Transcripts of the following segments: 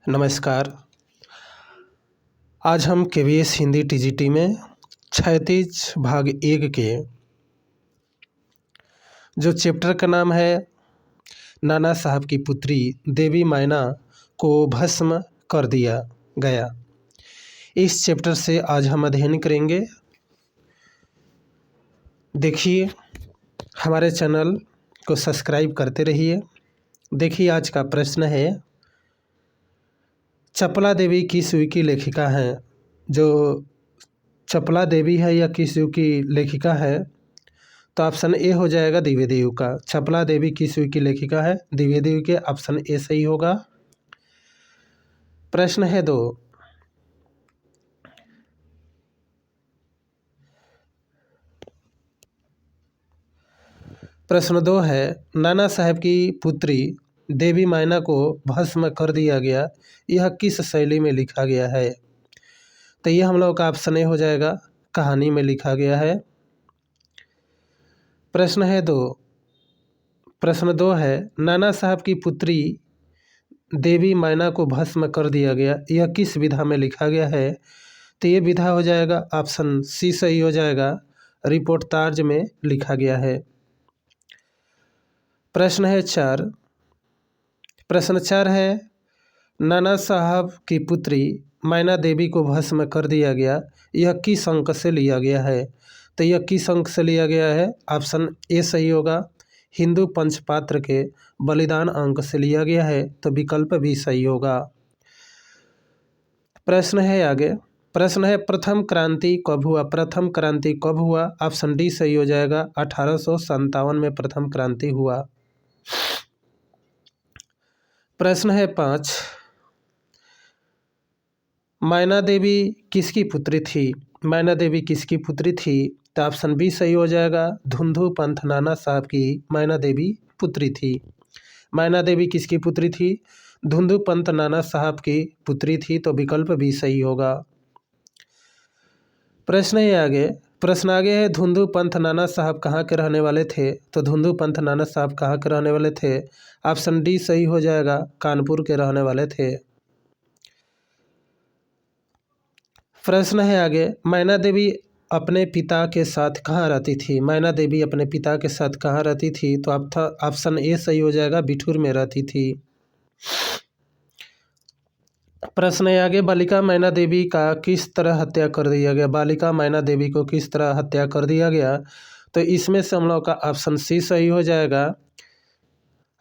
नमस्कार। आज हम केवीएस हिंदी टीजीटी में क्षैतिज भाग 1 के जो चैप्टर का नाम है नाना साहब की पुत्री देवी मैना को भस्म कर दिया गया, इस चैप्टर से आज हम अध्ययन करेंगे। देखिए, हमारे चैनल को सब्सक्राइब करते रहिए। देखिए, आज का प्रश्न है, चपला देवी किस युग की लेखिका हैं? जो चपला देवी है या किस युग की लेखिका है? तो ऑप्शन ए हो जाएगा द्विवेदी युग का। चपला देवी किस युग की लेखिका है? द्विवेदी युग के। ऑप्शन ए सही होगा। प्रश्न है 2, प्रश्न 2 है, नाना साहब की पुत्री देवी मैना को भस्म कर दिया गया, यह किस शैली में लिखा गया है? तो यह हम लोग का ऑप्शन ए हो जाएगा, कहानी में लिखा गया है। प्रश्न है 2, प्रश्न 2 है, नाना साहब की पुत्री देवी मैना को भस्म कर दिया गया, यह किस विधा में लिखा गया है? तो ये विधा हो जाएगा ऑप्शन सी सही हो जाएगा, रिपोर्ट तार्ज में लिखा गया है। प्रश्न है 4, प्रश्न 4 है, नाना साहब की पुत्री मैना देवी को भस्म कर दिया गया, यह किस अंक से लिया गया है? तो यह किस अंक से लिया गया है? ऑप्शन ए सही होगा, हिंदू पंचपात्र के बलिदान अंक से लिया गया है, तो विकल्प भी सही होगा। प्रश्न है आगे, प्रश्न है, प्रथम क्रांति कब हुआ? प्रथम क्रांति कब हुआ? ऑप्शन डी सही हो जाएगा, 1857 में प्रथम क्रांति हुआ। प्रश्न है 5, मैना देवी किसकी पुत्री थी? मैना देवी किसकी पुत्री थी? तो ऑप्शन बी सही हो जाएगा, धुंधु पंथ नाना साहब की मैना देवी पुत्री थी। मैना देवी किसकी पुत्री थी? धुंधु पंथ नाना साहब की पुत्री थी, तो विकल्प भी सही होगा। प्रश्न है आगे, प्रश्न आगे है, धुंधु पंथ नाना साहब कहाँ के रहने वाले थे? तो धुंधु पंथ नाना साहब कहाँ के रहने वाले थे? ऑप्शन डी सही हो जाएगा, कानपुर के रहने वाले थे। प्रश्न है आगे, मैना देवी अपने पिता के साथ कहाँ रहती थी? मैना देवी अपने पिता के साथ कहाँ रहती थी? तो ऑप्शन ए सही हो जाएगा, बिठूर में रहती थी। प्रश्न है आगे, बालिका मैना देवी का किस तरह हत्या कर दिया गया? बालिका मैना देवी को किस तरह हत्या कर दिया गया? तो इसमें से हम लोग का ऑप्शन सी सही हो जाएगा,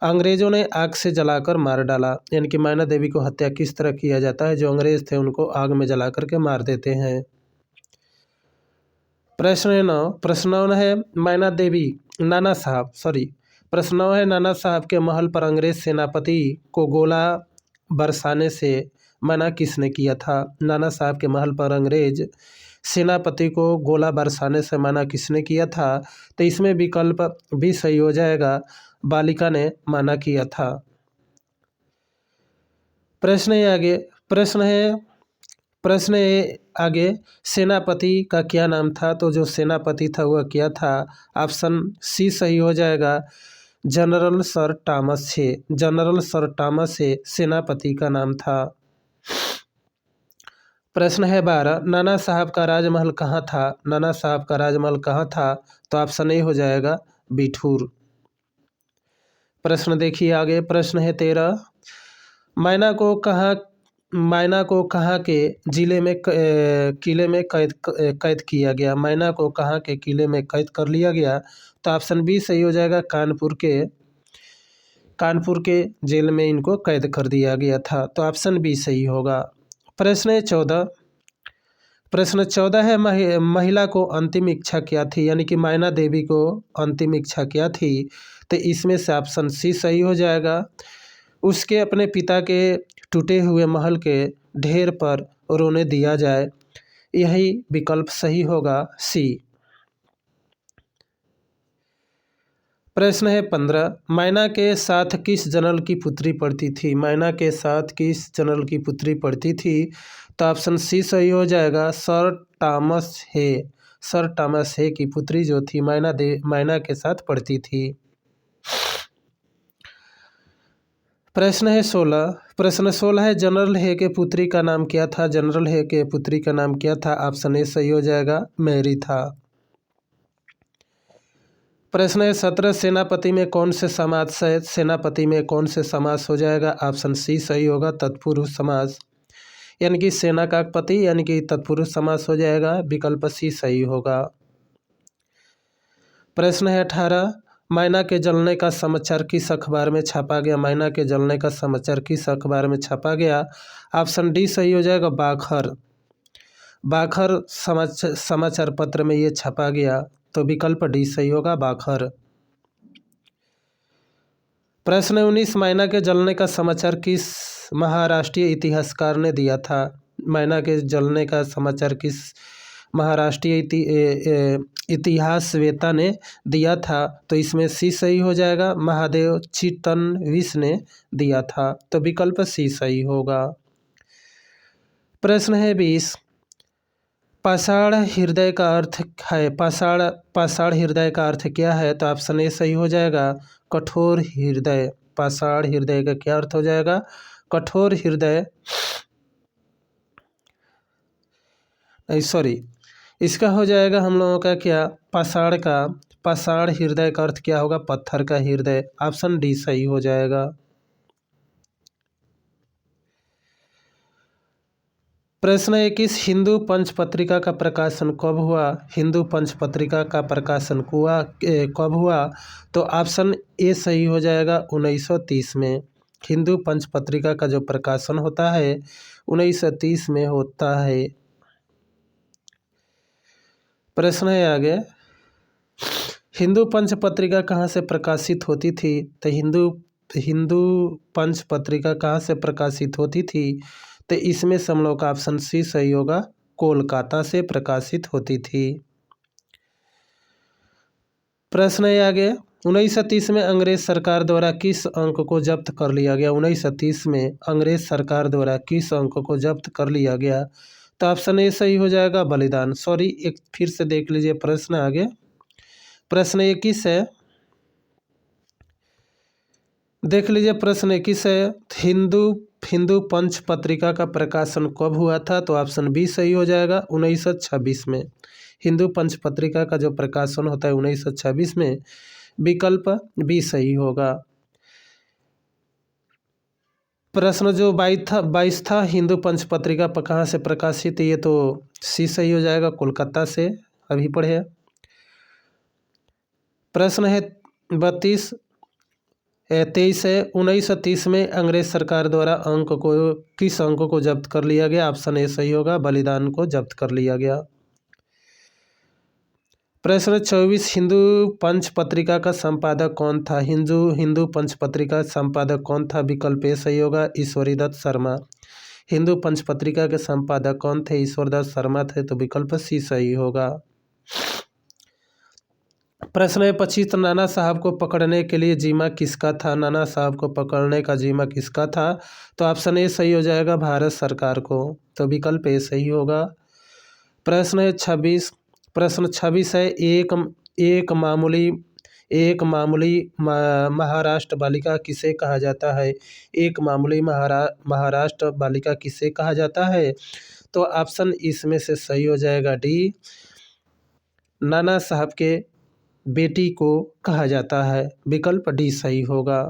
अंग्रेजों ने आग से जलाकर मार डाला। यानी कि मैना देवी को हत्या किस तरह किया जाता है? जो अंग्रेज थे उनको आग में जला करके मार देते हैं। प्रश्न 9, प्रश्न 9 है, मैना देवी नाना साहब प्रश्न 9 है, नाना साहब के महल पर अंग्रेज सेनापति को गोला बरसाने से मना किसने किया था? नाना साहब के महल पर अंग्रेज सेनापति को गोला बरसाने से मना किसने किया था? तो इसमें विकल्प भी सही हो जाएगा, बालिका ने मना किया था। प्रश्न है आगे, प्रश्न है आगे, सेनापति का क्या नाम था? तो जो सेनापति था वह क्या था? ऑप्शन सी सही हो जाएगा, जनरल सर टॉमस है। जनरल सर टॉमस है सेनापति का नाम था। प्रश्न है 12, नाना साहब का राजमहल कहाँ था? नाना साहब का राजमहल कहाँ था? तो ऑप्शन ए हो जाएगा, बिठूर। प्रश्न देखिए आगे, प्रश्न है 13, मैना को कहाँ के जिले में किले में कैद किया गया? मैना को कहाँ के किले में कैद कर लिया गया? तो ऑप्शन बी सही हो जाएगा, कानपुर के जेल में इनको कैद कर दिया गया था, तो ऑप्शन बी सही होगा। प्रश्न 14, प्रश्न 14 है, महिला को अंतिम इच्छा क्या थी? यानी कि मैना देवी को अंतिम इच्छा क्या थी? तो इसमें से ऑप्शन सी सही हो जाएगा, उसके अपने पिता के टूटे हुए महल के ढेर पर रोने दिया जाए, यही विकल्प सही होगा, सी। प्रश्न है 15, मैना के साथ किस जनरल की पुत्री पढ़ती थी? मैना के साथ किस जनरल की पुत्री पढ़ती थी? तो ऑप्शन सी सही हो जाएगा, सर टॉमस है। सर टॉमस है की पुत्री जो थी मैना के साथ पढ़ती थी। प्रश्न है 16। प्रश्न 16 है जनरल हे के पुत्री का नाम क्या था? जनरल हे के पुत्री का नाम क्या था? ऑप्शन ए सही हो जाएगा, मैरी था। प्रश्न है 17। सेनापति में कौन से समास है? सेनापति में कौन से समास हो जाएगा? ऑप्शन सी सही होगा, तत्पुरुष समास, यानी कि सेना का पति यानी कि तत्पुरुष समास हो जाएगा, विकल्प सी सही होगा। प्रश्न है 18। मैना के जलने का समाचार किस अखबार में छापा गया? मैना के जलने का समाचार किस अखबार में छापा गया? ऑप्शन डी सही हो जाएगा, बाखर। बाखर समाचार पत्र में ये छपा गया, तो विकल्प डी सही होगा, बाखर। प्रश्न 19। मैना के जलने का समाचार किस महाराष्ट्रीय इतिहासकार ने दिया था? मैना के जलने का समाचार किस महाराष्ट्रीय इतिहासवेत्ता ने दिया था? तो इसमें सी सही हो जाएगा, महादेव चिटनविस ने दिया था, तो विकल्प सी सही होगा। प्रश्न है 20। पाषाण हृदय का अर्थ है, पाषाण हृदय का अर्थ क्या है? तो ऑप्शन ए सही हो जाएगा, कठोर हृदय। पाषाण हृदय का क्या अर्थ हो जाएगा? कठोर हृदय। सॉरी, इसका हो जाएगा हम लोगों का क्या, पाषाण हृदय का अर्थ क्या होगा? पत्थर का हृदय। ऑप्शन डी सही हो जाएगा। प्रश्न 21। हिंदू पंच पत्रिका का प्रकाशन कब हुआ? हिंदू पंच पत्रिका का प्रकाशन कब हुआ? तो ऑप्शन ए सही हो जाएगा, 1930 में। हिंदू पंच पत्रिका का जो प्रकाशन होता है 1930 में होता है। प्रश्न है आगे, हिंदू पंच पत्रिका कहाँ से प्रकाशित होती थी? तो हिंदू पंच पत्रिका कहाँ से प्रकाशित होती थी? तो इसमें से हम लोग का ऑप्शन सी सही होगा, कोलकाता से प्रकाशित होती थी। प्रश्न है आगे, 1930 में अंग्रेज सरकार द्वारा किस अंक को जब्त कर लिया गया? 1930 में अंग्रेज सरकार द्वारा किस अंक को जब्त कर लिया गया? तो ऑप्शन ए सही हो जाएगा, बलिदान। सॉरी, एक फिर से देख लीजिए प्रश्न आगे। प्रश्न 21 है, देख लीजिए प्रश्न 21 है, हिंदू पंच पत्रिका का प्रकाशन कब हुआ था? तो ऑप्शन बी सही हो जाएगा, 1926 में। हिंदू पंच पत्रिका का जो प्रकाशन होता है 1926 में, विकल्प बी सही होगा। प्रश्न जो 22 था, हिंदू पंच पत्रिका कहाँ से प्रकाशित है? ये तो सी सही हो जाएगा, कोलकाता से, अभी पढ़े। प्रश्न है 23 है, 1930 में अंग्रेज सरकार द्वारा किस अंक को जब्त कर लिया गया? ऑप्शन ए सही होगा, बलिदान को जब्त कर लिया गया। प्रश्न 24। हिंदू पंच पत्रिका का संपादक कौन था? हिंदू पंच पत्रिका संपादक कौन था? विकल्प ए सही होगा, ईश्वरीदत्त शर्मा। हिंदू पंच पत्रिका के संपादक कौन थे? ईश्वरदत्त शर्मा थे, तो विकल्प सी सही होगा। प्रश्न है 25। नाना साहब को पकड़ने के लिए जिम्मा किसका था? नाना साहब को पकड़ने का जिम्मा किसका था? तो ऑप्शन ए सही हो जाएगा, भारत सरकार को, तो विकल्प ए सही होगा। प्रश्न है 26। प्रश्न 26 है, एक मामूली महाराष्ट्र बालिका किसे कहा जाता है? एक मामूली महाराष्ट्र बालिका किसे कहा जाता है? तो ऑप्शन इसमें से सही हो जाएगा, डी, नाना साहब के बेटी को कहा जाता है, विकल्प डी सही होगा।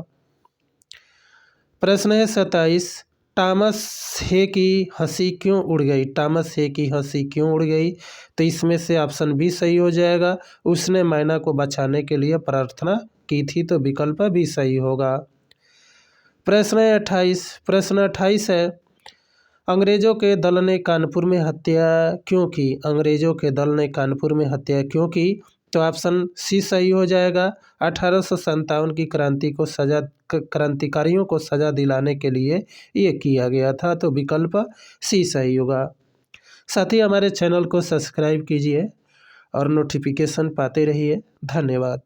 प्रश्न है 27। टॉमस हे की हंसी क्यों उड़ गई? टॉमस हे की हंसी क्यों उड़ गई? तो इसमें से ऑप्शन बी सही हो जाएगा, उसने मैना को बचाने के लिए प्रार्थना की थी, तो विकल्प भी सही होगा। प्रश्न है 28। प्रश्न 28 है, अंग्रेजों के दल ने कानपुर में हत्या क्यों की? अंग्रेजों के दल ने कानपुर में हत्या क्यों की? तो ऑप्शन सी सही हो जाएगा, 1857 की क्रांतिकारियों को सजा दिलाने के लिए ये किया गया था, तो विकल्प सी सही होगा। साथ ही हमारे चैनल को सब्सक्राइब कीजिए और नोटिफिकेशन पाते रहिए। धन्यवाद।